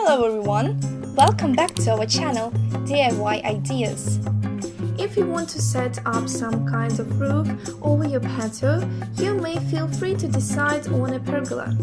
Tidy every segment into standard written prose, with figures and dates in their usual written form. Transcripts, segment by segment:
Hello everyone! Welcome back to our channel, DIY Ideas. If you want to set up some kind of roof over your patio, you may feel free to decide on a pergola.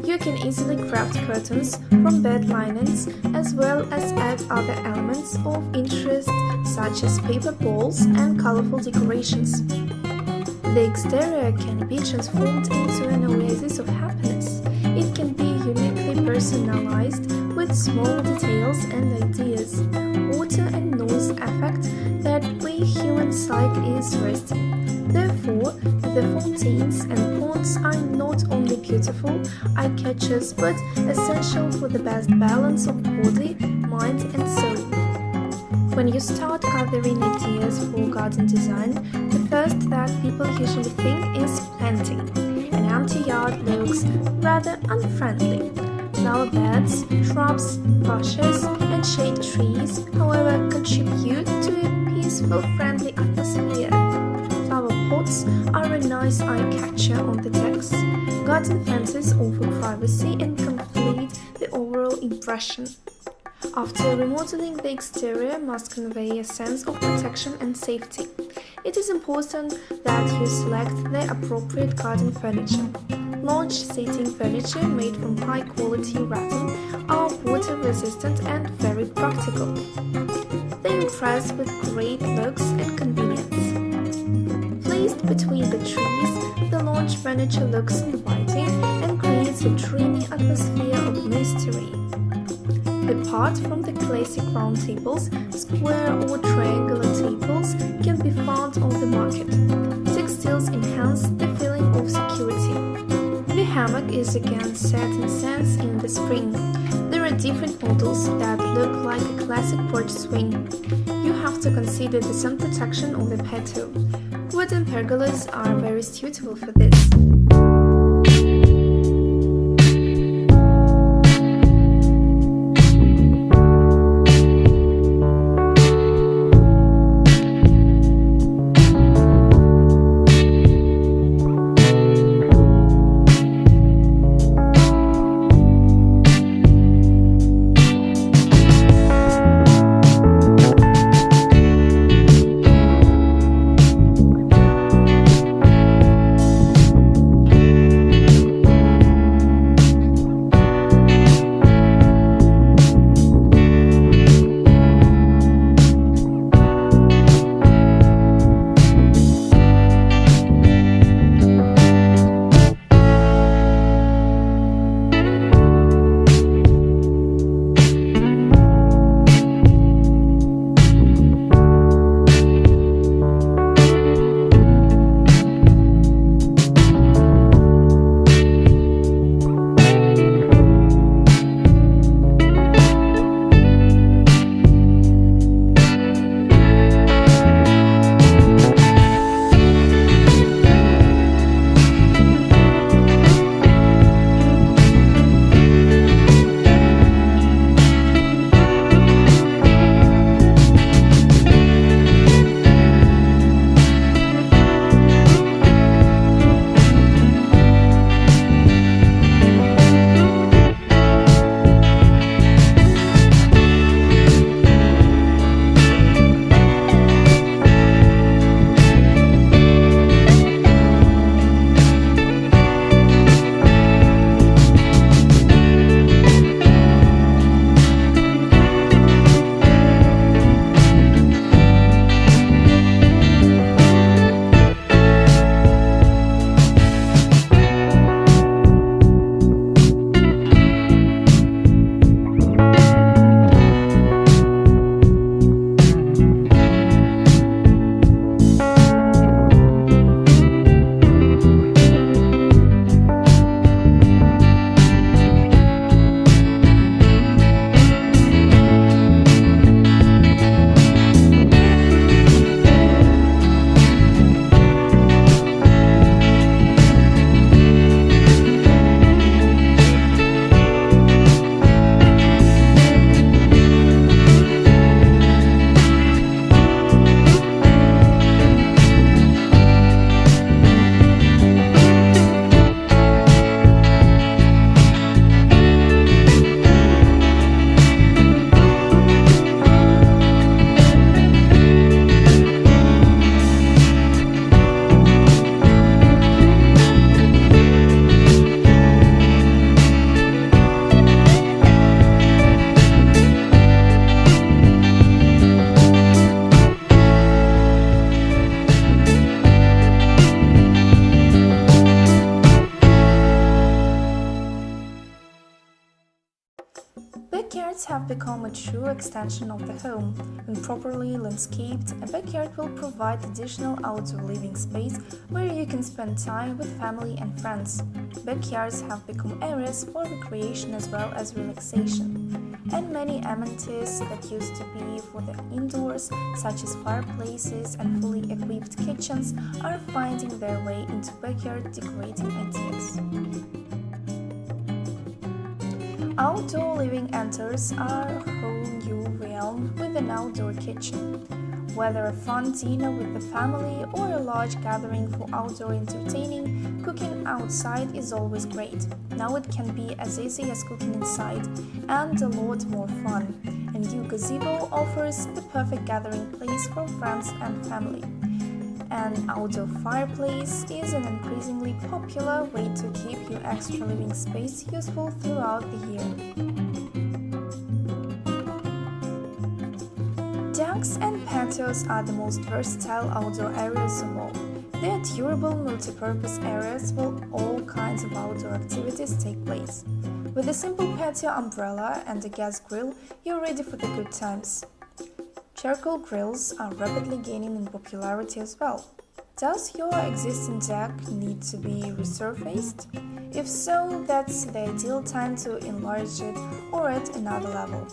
You can easily craft curtains from bed linens as well as add other elements of interest such as paper balls and colorful decorations. The exterior can be transformed into an oasis of happiness. It can be uniquely personalized with small details and ideas, water and noise effect that we humans like is resting. Therefore, the fountains and ponds are not only beautiful eye-catchers but essential for the best balance of body, mind and soul. When you start gathering ideas for garden design, the first that people usually think is planting. An empty yard looks rather unfriendly. Flower beds, shrubs, bushes, and shade trees, however, contribute to a peaceful, friendly atmosphere. Flower pots are a nice eye-catcher on the decks. Garden fences offer privacy and complete the overall impression. After remodeling, the exterior must convey a sense of protection and safety. It is important that you select the appropriate garden furniture. Lounge seating furniture made from high-quality rattan are water-resistant and very practical. They impress with great looks and convenience. Placed between the trees, the lounge furniture looks inviting and creates a dreamy atmosphere of mystery. Apart from the classic round tables, square or triangular tables can be found on the market. Textiles enhance the feeling of security. The hammock is again set in scents in the spring. There are different models that look like a classic porch swing. You have to consider the sun protection of the patio. Wooden pergolas are very suitable for this. Backyards have become a true extension of the home. When properly landscaped, a backyard will provide additional outdoor living space where you can spend time with family and friends. Backyards have become areas for recreation as well as relaxation. And many amenities that used to be for the indoors, such as fireplaces and fully equipped kitchens, are finding their way into backyard decorating ideas. Outdoor living enters a whole new realm with an outdoor kitchen. Whether a fun dinner with the family or a large gathering for outdoor entertaining, cooking outside is always great. Now it can be as easy as cooking inside and a lot more fun. A new gazebo offers the perfect gathering place for friends and family. An outdoor fireplace is an increasingly popular way to keep your extra living space useful throughout the year. Decks and patios are the most versatile outdoor areas of all. They are durable, multi-purpose areas where all kinds of outdoor activities take place. With a simple patio umbrella and a gas grill, you're ready for the good times. Charcoal grills are rapidly gaining in popularity as well. Does your existing deck need to be resurfaced? If so, that's the ideal time to enlarge it or add another level.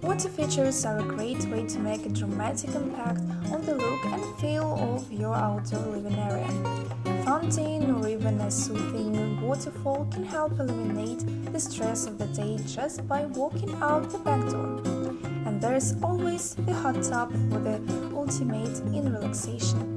Water features are a great way to make a dramatic impact on the look and feel of your outdoor living area. A fountain or even a soothing waterfall can help eliminate the stress of the day just by walking out the back door. And there's always the hot tub for the ultimate in relaxation.